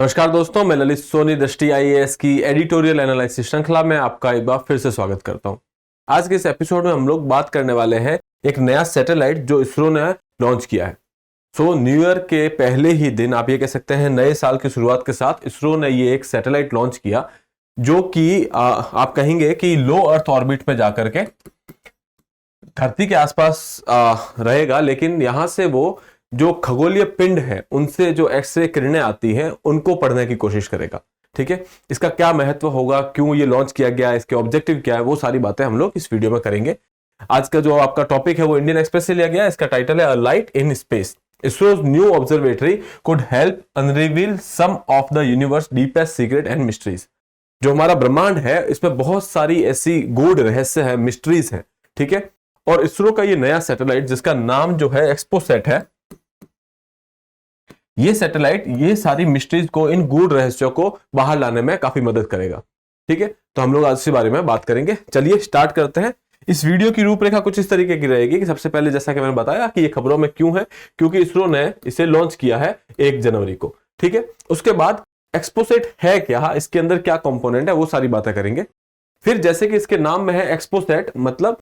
नमस्कार दोस्तों, मैं ललित सोनी दृष्टि आईएएस की एडिटोरियल एनालिसिस श्रृंखला में आपका एक बार फिर से स्वागत करता हूं। आज के इस एपिसोड में हम लोग बात करने वाले हैं एक नया सैटेलाइट जो इसरो ने लॉन्च किया है। न्यू ईयर के पहले ही दिन, आप ये कह सकते हैं नए साल की शुरुआत के साथ, इसरो ने ये एक सैटेलाइट लॉन्च किया जो कि आप कहेंगे कि लो अर्थ ऑर्बिट में जाकर के धरती के आसपास रहेगा, लेकिन यहां से वो जो खगोलीय पिंड है उनसे जो एक्सरे किरणें आती हैं उनको पढ़ने की कोशिश करेगा। ठीक है, इसका क्या महत्व होगा, क्यों ये लॉन्च किया गया, इसके ऑब्जेक्टिव क्या है, वो सारी बातें हम लोग इस वीडियो में करेंगे। आज का जो आपका टॉपिक है वो इंडियन एक्सप्रेस से लिया गया है। इसका टाइटल है a light in space, ISRO's new observatory could help unravel some of the universe deepest secret and mysteries. जो हमारा ब्रह्मांड है इसमें बहुत सारी ऐसी गूढ़ रहस्य है, मिस्ट्रीज है। ठीक है, और इसरो का ये नया सैटेलाइट जिसका नाम जो है एक्सपोसैट है, ये सैटेलाइट ये सारी मिस्ट्रीज को, इन गूढ़ रहस्यों को बाहर लाने में काफी मदद करेगा। ठीक है, तो हम लोग आज इसी बारे में बात करेंगे। चलिए स्टार्ट करते हैं। इस वीडियो की रूपरेखा कुछ इस तरीके की रहेगी कि सबसे पहले, जैसा कि मैंने बताया कि ये खबरों में क्यों है, क्योंकि इसरो ने इसे लॉन्च किया है 1 जनवरी को। ठीक है, उसके बाद एक्सपोसैट है क्या, इसके अंदर क्या कंपोनेंट है, वो सारी बातें करेंगे। फिर जैसे कि इसके नाम में है एक्सपोसैट, मतलब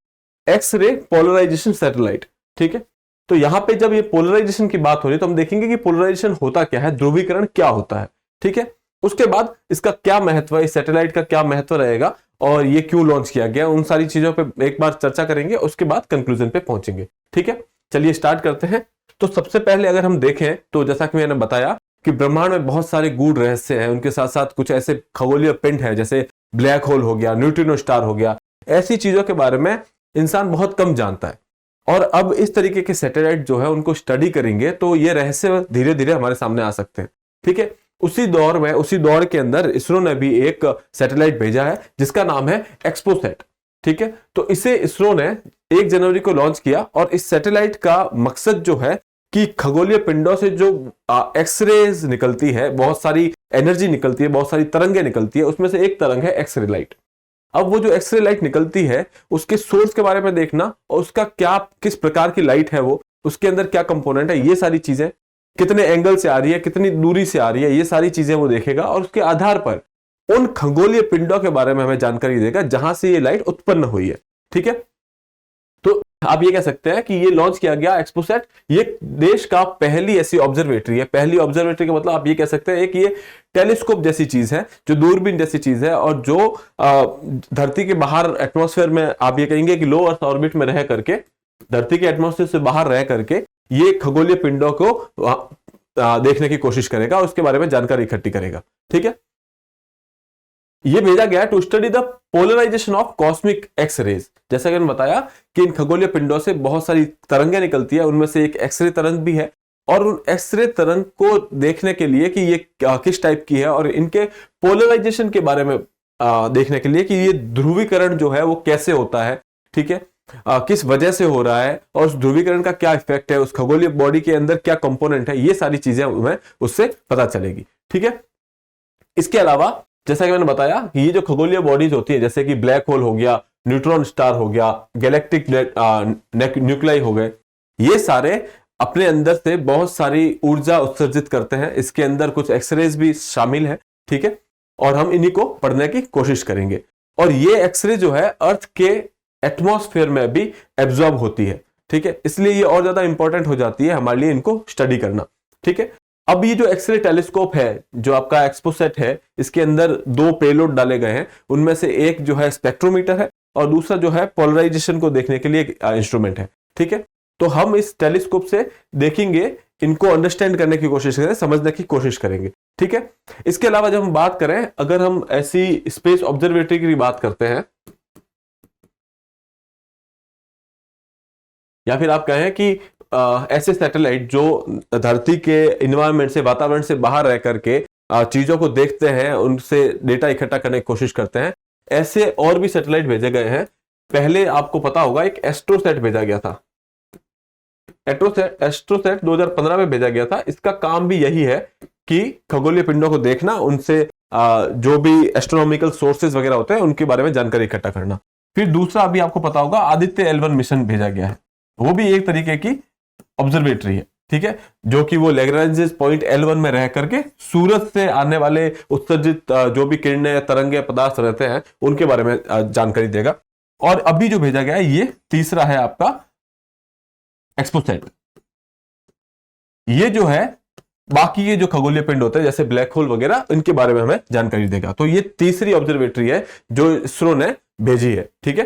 एक्स-रे पोलराइजेशन सैटेलाइट। ठीक है, तो यहां पे जब ये पोलराइजेशन की बात हो रही है तो हम देखेंगे कि पोलराइजेशन होता क्या है, ध्रुवीकरण क्या होता है। ठीक है, उसके बाद इसका क्या महत्व है, इस सैटेलाइट का क्या महत्व रहेगा और ये क्यों लॉन्च किया गया, उन सारी चीजों पे एक बार चर्चा करेंगे, उसके बाद कंक्लूजन पे पहुंचेंगे। ठीक है, चलिए स्टार्ट करते हैं। तो सबसे पहले अगर हम देखें तो जैसा कि मैंने बताया कि ब्रह्मांड में बहुत सारे गूढ़ रहस्य हैं, उनके साथ साथ कुछ ऐसे खगोलीय पिंड है जैसे ब्लैक होल हो गया, न्यूट्रिनो स्टार हो गया, ऐसी चीजों के बारे में इंसान बहुत कम जानता है। और अब इस तरीके के सैटेलाइट जो है उनको स्टडी करेंगे तो ये रहस्य धीरे धीरे हमारे सामने आ सकते हैं। ठीक है, उसी दौर के अंदर इसरो ने भी एक सैटेलाइट भेजा है जिसका नाम है एक्सपोसैट। ठीक है, तो इसे इसरो ने 1 जनवरी को लॉन्च किया और इस सैटेलाइट का मकसद जो है कि खगोलीय पिंडों से जो एक्सरेज निकलती है, बहुत सारी एनर्जी निकलती है, बहुत सारी तरंगें निकलती है, उसमें से एक तरंग है एक्सरे लाइट। अब वो जो एक्सरे लाइट निकलती है उसके सोर्स के बारे में देखना और उसका क्या, किस प्रकार की लाइट है वो, उसके अंदर क्या कंपोनेंट है, ये सारी चीजें, कितने एंगल से आ रही है, कितनी दूरी से आ रही है, ये सारी चीजें वो देखेगा और उसके आधार पर उन खगोलीय पिंडों के बारे में हमें जानकारी देगा जहां से ये लाइट उत्पन्न हुई है। ठीक है, तो आप ये कह सकते हैं कि ये लॉन्च किया गया एक्सपोसैट, ये देश का पहली ऐसी ऑब्जर्वेटरी है। पहली ऑब्जर्वेटरी का मतलब आप ये कह सकते हैं कि ये टेलीस्कोप जैसी चीज है, जो दूरबीन जैसी चीज है, और जो धरती के बाहर एटमॉस्फेयर में, आप ये कहेंगे कि लो अर्थ ऑर्बिट में रह करके, धरती के एटमॉस्फेयर से बाहर रह करके ये खगोलीय पिंडों को देखने की कोशिश करेगा, उसके बारे में जानकारी इकट्ठी करेगा। ठीक है, ये भेजा गया to study the polarisation of cosmic x rays. जैसा कि मैंने बताया कि इन खगोलीय पिंडों से बहुत सारी तरंगें निकलती है, उनमें से एक एक्सरे तरंग भी है, और उन एक्सरे तरंग को देखने के लिए कि ये किस टाइप की है और इनके पोलराइजेशन के बारे में देखने के लिए कि ये ध्रुवीकरण जो है वो कैसे होता है। ठीक है, किस वजह से हो रहा है और उस ध्रुवीकरण का क्या इफेक्ट है, उस खगोलीय बॉडी के अंदर क्या कंपोनेंट है, ये सारी चीजें हमें उससे पता चलेगी। ठीक है, इसके अलावा जैसा कि मैंने बताया कि ये जो खगोलीय बॉडीज होती है, जैसे कि ब्लैक होल हो गया, न्यूट्रॉन स्टार हो गया, गैलेक्टिक न्यूक्लियाई हो गए, ये सारे अपने अंदर से बहुत सारी ऊर्जा उत्सर्जित करते हैं। इसके अंदर कुछ एक्सरेज भी शामिल है। ठीक है, और हम इन्हीं को पढ़ने की कोशिश करेंगे। और ये एक्सरे जो है अर्थ के एटमॉस्फेयर में भी एब्जॉर्ब होती है। ठीक है, इसलिए ये और ज्यादा इंपॉर्टेंट हो जाती है हमारे लिए इनको स्टडी करना। ठीक है, अब ये जो एक्सरे टेलीस्कोप है, जो आपका एक्सपोसैट है, इसके अंदर 2 पेलोड डाले गए हैं। उनमें से एक जो है स्पेक्ट्रोमीटर है और दूसरा जो है पोलराइजेशन को देखने के लिए एक इंस्ट्रूमेंट है। ठीक है, तो हम इस टेलीस्कोप से देखेंगे, इनको अंडरस्टैंड करने की कोशिश करें, समझने की कोशिश करेंगे। ठीक है, इसके अलावा जब हम बात करें, अगर हम ऐसी स्पेस ऑब्जर्वेटरी की बात करते हैं, या फिर आप कहें कि ऐसे सैटेलाइट जो धरती के इन्वायरमेंट से, वातावरण से बाहर रह करके चीजों को देखते हैं, उनसे डेटा इकट्ठा करने की कोशिश करते हैं, ऐसे और भी सैटेलाइट भेजे गए हैं। पहले आपको पता होगा एक एस्ट्रोसैट भेजा गया था। एस्ट्रोसैट 2015 में भेजा गया था। इसका काम भी यही है कि खगोलीय पिंडों को देखना, उनसे जो भी एस्ट्रोनॉमिकल सोर्सेज वगैरह होते हैं उनके बारे में जानकारी इकट्ठा करना। फिर दूसरा अभी आपको पता होगा आदित्य L1 मिशन भेजा गया है, वो भी एक तरीके की ऑब्जर्वेटरी है। ठीक है, जो कि वो लैग्रांज पॉइंट L1 में रह करके सूरज से आने वाले उत्सर्जित जो भी किरणें, तरंगे, पदार्थ रहते हैं उनके बारे में जानकारी देगा। और अभी जो भेजा गया है ये तीसरा है आपका एक्सपोसैट। ये जो है बाकी ये जो खगोलीय पिंड होते हैं जैसे ब्लैक होल वगैरह, इनके बारे में हमें जानकारी देगा। तो ये तीसरी ऑब्जर्वेटरी है जो इसरो ने भेजी है। ठीक है,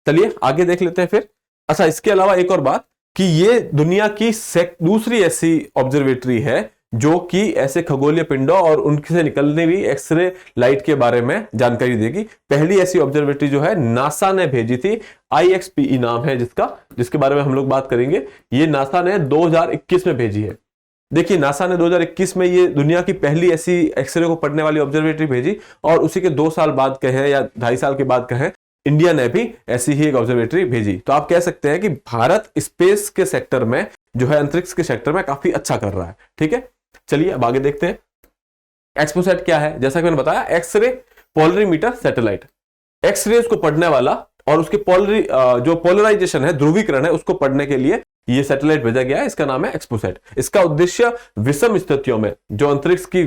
चलिए आगे देख लेते हैं फिर। अच्छा, इसके अलावा एक और बात कि ये दुनिया की दूसरी ऐसी ऑब्जर्वेटरी है जो कि ऐसे खगोलीय पिंडों और उनसे निकलने भी एक्सरे लाइट के बारे में जानकारी देगी। पहली ऐसी ऑब्जर्वेटरी जो है नासा ने भेजी थी, IXPE नाम है जिसके बारे में हम लोग बात करेंगे। ये नासा ने 2021 में भेजी है। देखिए, नासा ने 2021 में ये दुनिया की पहली ऐसी एक्सरे को पढ़ने वाली ऑब्जर्वेटरी भेजी, और उसी के 2 साल बाद कहें या 2.5 साल के बाद कहें, इंडिया ने भी ऐसी ही एक ऑब्जर्वेटरी भेजी। तो आप कह सकते हैं कि भारत स्पेस के सेक्टर में जो है, अंतरिक्ष के सेक्टर में काफी अच्छा कर रहा है। ठीक है, चलिए अब आगे देखते हैं। एक्सपोसैट क्या है? जैसा कि मैंने बताया, एक्सरे पोलरीमीटर सैटेलाइट, एक्सरेज को पढ़ने वाला और उसके जो पोलराइजेशन है, ध्रुवीकरण है, उसको पढ़ने के लिए ये सैटेलाइट भेजा गया है। इसका नाम है एक्सपोसैट। इसका उद्देश्य विषम स्थितियों में, जो अंतरिक्ष की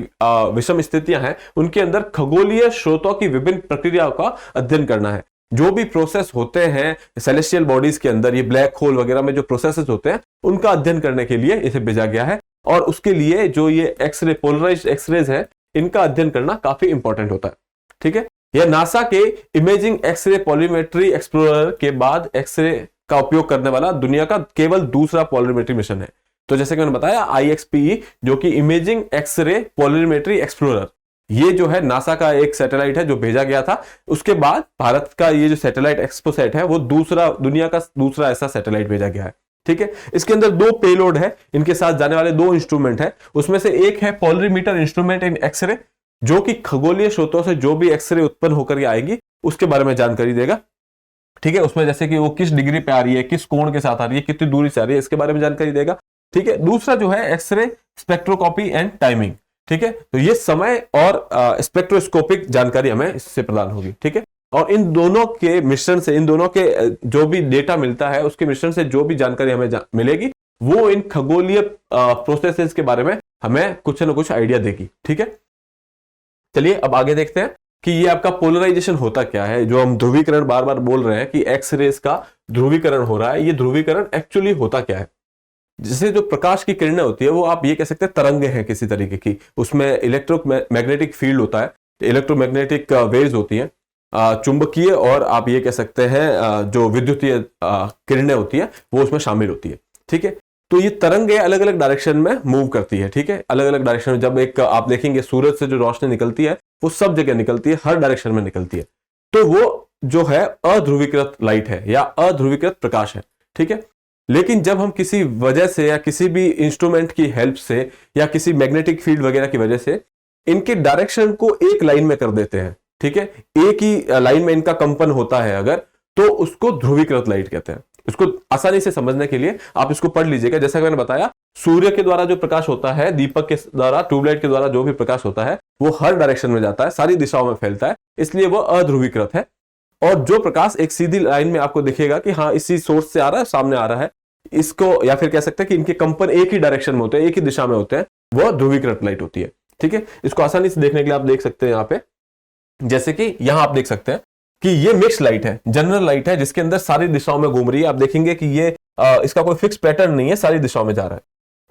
विषम स्थितियां हैं, उनके अंदर खगोलीय स्रोतों की विभिन्न प्रक्रियाओं का अध्ययन करना है। जो भी प्रोसेस होते हैं सेलेस्टियल बॉडीज के अंदर, ये ब्लैक होल वगैरह में जो प्रोसेसेस होते हैं, उनका अध्ययन करने के लिए इसे भेजा गया है। और उसके लिए जो ये एक्सरे, पोलराइज्ड एक्सरेज है, इनका अध्ययन करना काफी इंपॉर्टेंट होता है। ठीक है, यह नासा के इमेजिंग एक्सरे पोलीमेट्री एक्सप्लोरर के बाद एक्सरे का उपयोग करने वाला दुनिया का केवल दूसरा पोलरीमेट्री मिशन है। तो जैसे कि मैंने बताया, IXPE जो कि इमेजिंग एक्सरे पोलरीमेट्री एक्सप्लोरर, ये जो है नासा का एक सैटेलाइट है जो भेजा गया था। उसके बाद भारत का ये जो सैटेलाइट एक्सपोसैट है, वो दुनिया का दूसरा ऐसा सैटेलाइट भेजा गया है। ठीक है, इसके अंदर 2 पेलोड है, इनके साथ जाने वाले 2 इंस्ट्रूमेंट है। उसमें से एक है पोलरीमीटर इंस्ट्रूमेंट इन एक्सरे, जो कि खगोलीय स्रोतों से जो भी एक्सरे उत्पन्न होकर आएगी उसके बारे में जानकारी देगा। ठीक है, उसमें जैसे कि वो किस डिग्री पे आ रही है, किस कोण के साथ आ रही है, कितनी दूरी से आ रही है, इसके बारे में जानकारी देगा। ठीक है, दूसरा जो है एक्सरे स्पेक्ट्रोस्कोपी एंड टाइमिंग। ठीक है, तो ये समय और स्पेक्ट्रोस्कोपिक जानकारी हमें इससे प्रदान होगी। ठीक है, और इन दोनों के मिश्रण से, इन दोनों के जो भी डेटा मिलता है, उसके मिश्रण से जो भी जानकारी हमें मिलेगी, वो इन खगोलीय प्रोसेसेस के बारे में हमें कुछ न कुछ आइडिया देगी। ठीक है, चलिए अब आगे देखते हैं कि ये आपका पोलराइजेशन होता क्या है। जो हम ध्रुवीकरण बार बार बोल रहे हैं कि एक्स रेज का ध्रुवीकरण हो रहा है, ये ध्रुवीकरण एक्चुअली होता क्या है। जैसे जो प्रकाश की किरणें होती है, वो आप ये कह सकते हैं तरंगे हैं किसी तरीके की, उसमें इलेक्ट्रोमैग्नेटिक फील्ड होता है, इलेक्ट्रोमैग्नेटिक वेव्स होती हैं, चुंबकीय और आप ये कह सकते हैं जो विद्युतीय किरणें होती है, वो उसमें शामिल होती है। ठीक है, तो ये तरंगें अलग अलग डायरेक्शन में मूव करती है। ठीक है, अलग अलग डायरेक्शन में। जब एक आप देखेंगे सूरज से जो रोशनी निकलती है, वो सब जगह निकलती है, हर डायरेक्शन में निकलती है। तो वो जो है अध्रुवीकृत लाइट है या अध्रुवीकृत प्रकाश है। ठीक है, लेकिन जब हम किसी वजह से या किसी भी इंस्ट्रूमेंट की हेल्प से या किसी मैग्नेटिक फील्ड वगैरह की वजह से इनके डायरेक्शन को एक लाइन में कर देते हैं, ठीक है, एक ही लाइन में इनका कंपन होता है अगर, तो उसको ध्रुवीकृत लाइट कहते हैं। इसको आसानी से समझने के लिए आप इसको पढ़ लीजिएगा। जैसा कि मैंने बताया, सूर्य के द्वारा जो प्रकाश होता है, दीपक के द्वारा, ट्यूबलाइट के द्वारा जो भी प्रकाश होता है, वो हर डायरेक्शन में जाता है, सारी दिशाओं में फैलता है, इसलिए वो अध्रुवीकृत है। और जो प्रकाश एक सीधी लाइन में आपको दिखेगा कि हाँ इसी सोर्स से आ रहा है, सामने आ रहा है, इसको, या फिर कह सकते हैं कि इनके कंपन एक ही डायरेक्शन में होते हैं, एक ही दिशा में होते हैं, वो ध्रुवीकृत लाइट होती है। ठीक है, इसको आसानी से देखने के लिए आप देख सकते हैं यहाँ पे, जैसे कि यहां आप देख सकते हैं कि ये मिक्स लाइट है, जनरल लाइट है, जिसके अंदर सारी दिशाओं में घूम रही है। आप देखेंगे कि ये इसका कोई फिक्स पैटर्न नहीं है, सारी दिशाओं में जा रहा है।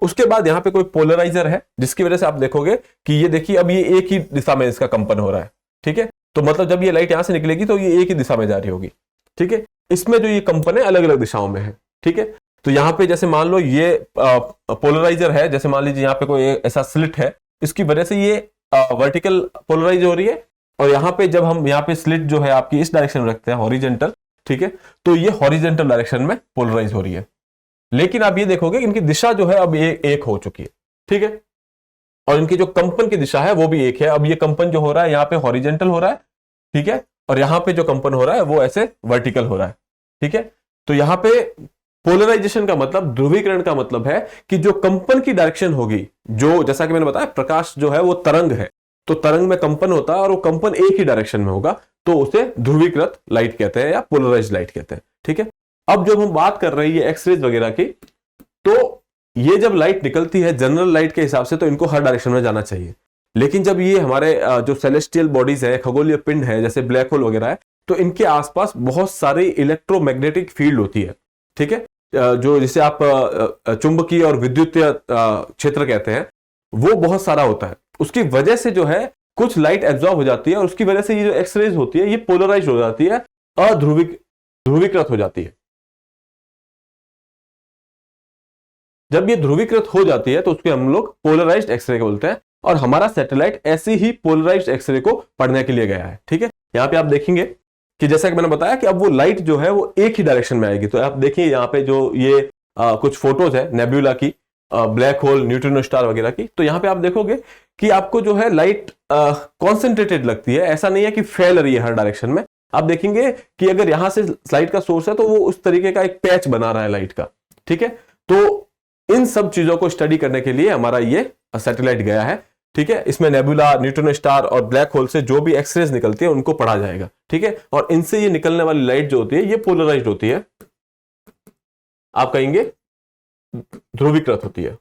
उसके बाद यहाँ पे कोई पोलराइजर है, जिसकी वजह से आप देखोगे कि ये देखिए अब ये एक ही दिशा में इसका कंपन हो रहा है। ठीक है, तो मतलब जब ये लाइट यहां से निकलेगी तो ये एक ही दिशा में जा रही होगी। ठीक है, इसमें जो ये कंपन है अलग अलग दिशाओं में है। ठीक है, तो यहाँ पे जैसे मान लो ये पोलराइजर है, जैसे मान लीजिए यहाँ पे कोई ऐसा स्लिट है, इसकी वजह से ये वर्टिकल पोलराइज हो रही है, और यहाँ पे जब हम यहाँ पे स्लिट जो है आपकी इस डायरेक्शन में रखते हैं, हॉरिजेंटल, ठीक है, तो ये हॉरिजेंटल डायरेक्शन में पोलराइज हो रही है। लेकिन आप ये देखोगे इनकी दिशा जो है अब एक हो चुकी है। ठीक है, और इनकी जो कंपन की दिशा है वो भी एक है। अब ये कंपन जो हो रहा है यहाँ पे हॉरिजेंटल हो रहा है, ठीक है, और यहाँ पे जो कंपन हो रहा है वो ऐसे वर्टिकल हो रहा है। ठीक है, तो यहाँ पे पोलराइजेशन का मतलब, ध्रुवीकरण का मतलब है कि जो कंपन की डायरेक्शन होगी, जो जैसा कि मैंने बताया प्रकाश जो है वो तरंग है, तो तरंग में कंपन होता है और वो कंपन एक ही डायरेक्शन में होगा, तो उसे ध्रुवीकृत लाइट कहते हैं या पोलराइज्ड लाइट कहते हैं। ठीक है, अब जब हम बात कर रहे हैं एक्सरेज वगैरह की, तो ये जब लाइट निकलती है जनरल लाइट के हिसाब से तो इनको हर डायरेक्शन में जाना चाहिए, लेकिन जब ये हमारे जो सेलेस्टियल बॉडीज है, खगोलीय पिंड है, जैसे ब्लैक होल वगैरह है, तो इनके आसपास बहुत सारी इलेक्ट्रोमैग्नेटिक फील्ड होती है, ठीक है, जो जिसे आप चुंबकीय और विद्युतीय क्षेत्र कहते हैं, वो बहुत सारा होता है। उसकी वजह से जो है कुछ लाइट एब्जॉर्ब हो जाती है और उसकी वजह से ये जो एक्सरेज होती है ये पोलराइज हो जाती है, ध्रुवीकृत हो जाती है। जब ये ध्रुवीकृत हो जाती है तो उसको हम लोग पोलराइज्ड एक्सरे बोलते हैं, और हमारा सैटेलाइट ऐसी ही पोलराइज्ड एक्सरे को पढ़ने के लिए गया है, ठीक है। यहां पे आप देखेंगे कि जैसा कि मैंने बताया कि अब वो लाइट जो है वो एक ही डायरेक्शन में आएगी। तो आप देखिए यहाँ पे जो ये कुछ फोटोज है नेब्यूला की, ब्लैक होल, न्यूट्रिनो स्टार वगैरह की, तो यहाँ पे आप देखोगे कि आपको जो है लाइट कॉन्सेंट्रेटेड लगती है, ऐसा नहीं है कि फैल रही है हर डायरेक्शन में। आप देखेंगे कि अगर यहां से लाइट का सोर्स है तो वो उस तरीके का एक पैच बना रहा है लाइट का, ठीक है। तो इन सब चीजों को स्टडी करने के लिए हमारा ये सैटेलाइट गया है, ठीक है। इसमें नेबुला, न्यूट्रिनो स्टार और ब्लैक होल से जो भी एक्सरेज निकलती है उनको पढ़ा जाएगा, ठीक है। और इनसे ये निकलने वाली लाइट जो होती है ये पोलराइज्ड होती है, आप कहेंगे ध्रुवीकृत होती है,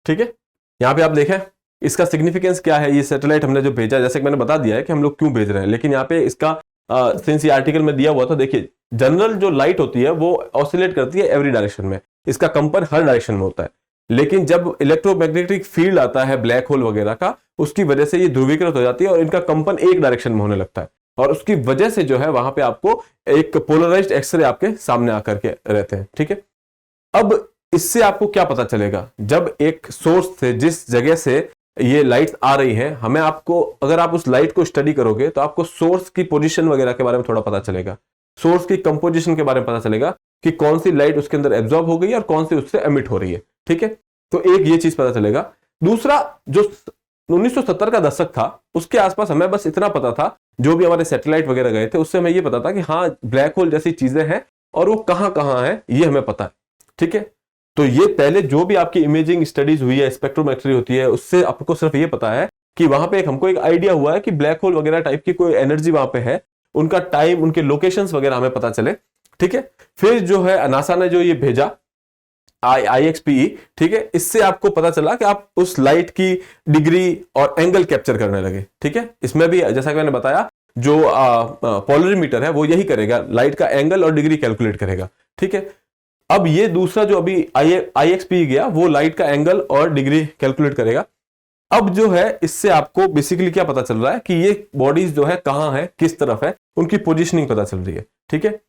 ठीक है। यहां पे आप देखें इसका सिग्निफिकेंस क्या है। ये सैटेलाइट हमने जो भेजा, जैसे कि मैंने बता दिया है कि हम लोग क्यों भेज रहे हैं, लेकिन यहाँ पे इसका सिंस ये आर्टिकल में दिया हुआ था, देखिए जनरल जो लाइट होती है वो ऑसिलेट करती है एवरी डायरेक्शन में, इसका कंपन हर डायरेक्शन में होता है। लेकिन जब इलेक्ट्रोमैग्नेटिक फील्ड आता है ब्लैक होल वगैरह का, उसकी वजह से ये ध्रुवीकृत हो जाती है और इनका कंपन एक डायरेक्शन में होने लगता है, और उसकी वजह से जो है वहां पे आपको एक पोलराइज्ड एक्सरे आपके सामने आकर के रहते हैं, ठीक है। अब इससे आपको क्या पता चलेगा, जब एक सोर्स से जिस जगह से ये लाइट्स आ रही हैं, हमें आपको अगर आप उस लाइट को स्टडी करोगे तो आपको सोर्स की पोजीशन वगैरह के बारे में थोड़ा पता चलेगा, सोर्स की कंपोजिशन के बारे में पता चलेगा कि कौन सी लाइट उसके अंदर एब्जॉर्ब हो गई है और कौन सी उससे एमिट हो रही है, ठीक है। तो एक ये चीज पता चलेगा। दूसरा, जो 1970 का दशक था उसके आसपास हमें बस इतना पता था, जो भी हमारे सैटेलाइट वगैरह गए थे उससे हमें ये पता था कि हाँ ब्लैक होल जैसी चीजें हैं और वो कहां कहां है ये हमें पता है, ठीक है। तो ये पहले जो भी आपकी इमेजिंग स्टडीज हुई है, स्पेक्ट्रोमेट्री होती है, उससे आपको सिर्फ ये पता है कि वहां पे हमको एक आइडिया हुआ है कि ब्लैक होल वगैरह टाइप की कोई एनर्जी वहां पे है, उनका टाइम, उनके लोकेशंस वगैरह हमें पता चले, ठीक है। फिर जो है नासा ने जो ये भेजा IXPE, ठीक है, इससे आपको पता चला कि आप उस लाइट की डिग्री और एंगल कैप्चर करने लगे, ठीक है। इसमें भी जैसा कि मैंने बताया जो पोलरीमीटर है वो यही करेगा, लाइट का एंगल और डिग्री कैलकुलेट करेगा, ठीक है। अब ये दूसरा जो अभी IXPE गया वो लाइट का एंगल और डिग्री कैलकुलेट करेगा। अब जो है इससे आपको बेसिकली क्या पता चल रहा है कि ये बॉडीज जो है कहां है, किस तरफ है, उनकी पोजीशनिंग पता चल रही है, ठीक है।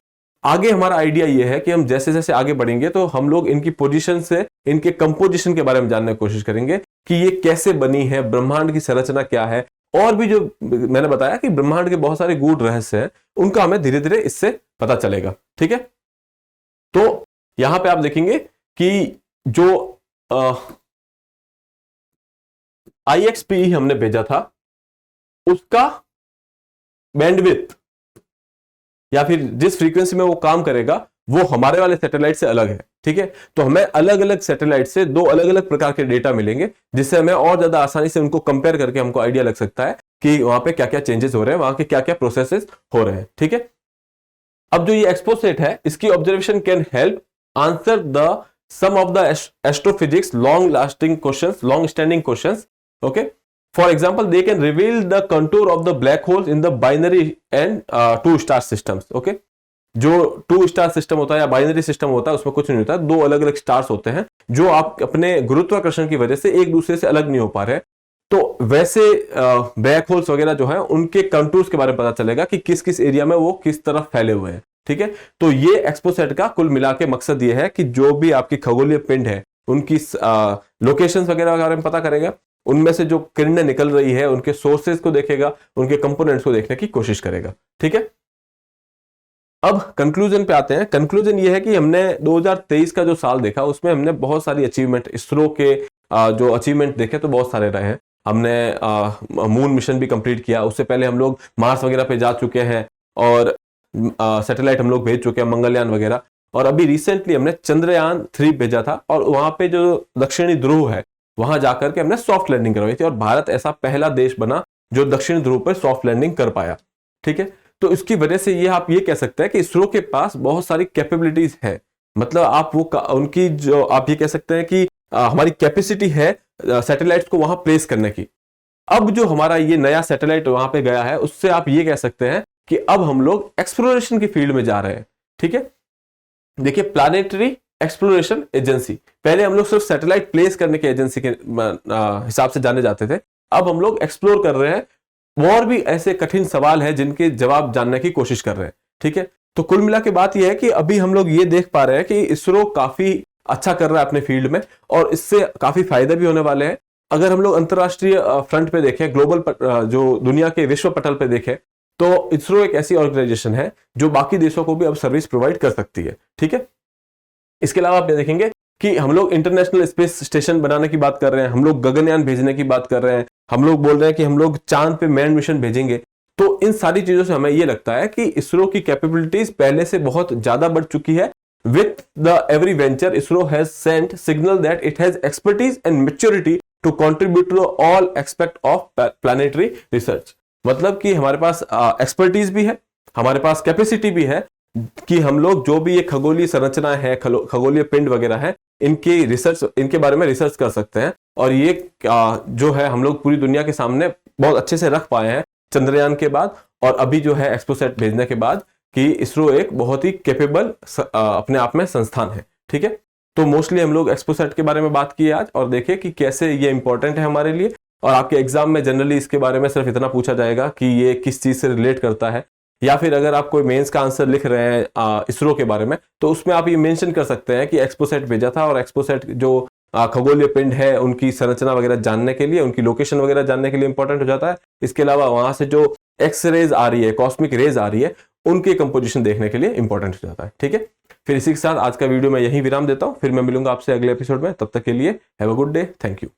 आगे हमारा आइडिया ये है कि हम जैसे जैसे आगे बढ़ेंगे तो हम लोग इनकी पोजीशन से इनके कंपोजिशन के बारे में जानने की कोशिश करेंगे कि ये कैसे बनी है, ब्रह्मांड की संरचना क्या है, और भी जो मैंने बताया कि ब्रह्मांड के बहुत सारे गूढ़ रहस्य हैं उनका हमें धीरे धीरे इससे पता चलेगा, ठीक है। तो यहां पे आप देखेंगे कि जो IXPE हमने भेजा था उसका बैंडविड्थ या फिर जिस फ्रीक्वेंसी में वो काम करेगा वो हमारे वाले सैटेलाइट से अलग है, ठीक है। तो हमें अलग अलग सैटेलाइट से दो अलग अलग प्रकार के डेटा मिलेंगे, जिससे हमें और ज्यादा आसानी से उनको कंपेयर करके हमको आइडिया लग सकता है कि वहां पे क्या क्या चेंजेस हो रहे हैं, वहां के क्या क्या प्रोसेसेस हो रहे हैं, ठीक है। अब जो ये एक्सपोसेट है इसकी observation can help answer the some of the astrophysics long lasting questions, long standing questions, okay. For example, they can reveal the contour of the black holes in the binary and two star systems. Okay, जो to star system होता है या binary system होता है उसमें कुछ नहीं होता, दो अलग अलग स्टार्स होते हैं जो आप अपने गुरुत्वाकर्षण की वजह से एक दूसरे से अलग नहीं हो पा रहे। तो वैसे ब्लैक होल्स वगैरह जो है उनके कंटूर्स के बारे में पता चलेगा कि किस किस एरिया में वो किस तरफ फैले हुए हैं, ठीक है। तो ये एक्सपोसेट का कुल मिला के मकसद ये है कि जो भी आपकी खगोलीय पिंड है उनकी लोकेशंस वगैरह के बारे में पता करेगा, उनमें से जो किरणें निकल रही है उनके सोर्सेज को देखेगा, उनके कंपोनेंट्स को देखने की कोशिश करेगा, ठीक है। अब कंक्लूजन पे आते हैं। कंक्लूजन ये है कि हमने 2023 का जो साल देखा उसमें हमने बहुत सारी अचीवमेंट, इसरो के जो अचीवमेंट देखे तो बहुत सारे रहे हैं। हमने मून मिशन भी कंप्लीट किया, उससे पहले हम लोग मार्स वगैरह पे जा चुके हैं और सैटेलाइट हम लोग भेज चुके हैं, मंगलयान वगैरह, और अभी रिसेंटली हमने चंद्रयान 3 भेजा था और वहां पे जो दक्षिणी ध्रुव है वहां जाकर के हमने सॉफ्ट लैंडिंग करवाई थी और भारत ऐसा पहला देश बना जो दक्षिण ध्रुव पर सॉफ्ट लैंडिंग कर पाया, ठीक है। तो इसकी वजह से ये आप ये कह सकते हैं कि इसरो के पास बहुत सारी कैपेबिलिटीज है मतलब आप वो उनकी जो आप ये कह सकते हैं कि हमारी कैपेसिटी है सैटेलाइट्स को वहां प्लेस करने की। अब जो हमारा ये नया सैटेलाइट वहां पे गया है, उससे आप ये कह सकते हैं कि अब हम लोग एक्सप्लोरेशन की फील्ड में जा रहे हैं। ठीक है, देखिए प्लानेटरी एक्सप्लोरेशन एजेंसी, पहले हम लोग सिर्फ सैटेलाइट प्लेस करने के एजेंसी के हिसाब से जाने जाते थे, अब हम लोग एक्सप्लोर कर रहे हैं और भी ऐसे कठिन सवाल है जिनके जवाब जानने की कोशिश कर रहे हैं। ठीक है, तो कुल मिला के बात यह है कि अभी हम लोग ये देख पा रहे हैं कि इसरो काफी अच्छा कर रहा है अपने फील्ड में, और इससे काफी फायदे भी होने वाले हैं। अगर हम लोग अंतरराष्ट्रीय फ्रंट पे देखें, ग्लोबल जो दुनिया के विश्व पटल पे देखें, तो इसरो एक ऐसी ऑर्गेनाइजेशन है जो बाकी देशों को भी अब सर्विस प्रोवाइड कर सकती है। ठीक है, इसके अलावा आप ये देखेंगे कि हम लोग इंटरनेशनल स्पेस स्टेशन बनाने की बात कर रहे हैं, हम लोग गगनयान भेजने की बात कर रहे हैं, हम लोग बोल रहे हैं कि हम लोग चांद पे मैन मिशन भेजेंगे। तो इन सारी चीजों से हमें ये लगता है कि इसरो की कैपेबिलिटीज पहले से बहुत ज्यादा बढ़ चुकी है। With the every venture ISRO has sent signal that it has expertise and maturity to contribute to all aspect of planetary research. मतलब कि हमारे पास एक्सपर्टीज भी है, हमारे पास कैपेसिटी भी है कि हम लोग जो भी ये खगोलीय संरचना है, खगोलीय पिंड वगैरह है, इनके रिसर्च, इनके बारे में रिसर्च कर सकते हैं। और ये जो है हम लोग पूरी दुनिया के सामने बहुत अच्छे से रख पाए हैं चंद्रयान के बाद, और अभी जो है एक्सपोसैट भेजने के बाद, कि इसरो एक बहुत ही कैपेबल अपने आप में संस्थान है। ठीक है, तो मोस्टली हम लोग एक्सपोसैट के बारे में बात की आज, और देखें कि कैसे ये इंपॉर्टेंट है हमारे लिए। और आपके एग्जाम में जनरली इसके बारे में सिर्फ इतना पूछा जाएगा कि ये किस चीज से रिलेट करता है, या फिर अगर आप कोई मेंस का आंसर लिख रहे हैं इसरो के बारे में, तो उसमें आप ये मेंशन कर सकते हैं कि एक्सपोसैट भेजा था, और एक्सपोसैट जो खगोलीय पिंड है उनकी संरचना वगैरह जानने के लिए, उनकी लोकेशन वगैरह जानने के लिए इंपॉर्टेंट हो जाता है। इसके अलावा वहां से जो एक्स रेज आ रही है, कॉस्मिक रेज आ रही है, उनकी कंपोजिशन देखने के लिए इंपॉर्टेंट हो जाता है। ठीक है, फिर इसी के साथ आज का वीडियो मैं यहीं विराम देता हूं, फिर मैं मिलूंगा आपसे अगले एपिसोड में। तब तक के लिए have a good day, thank you.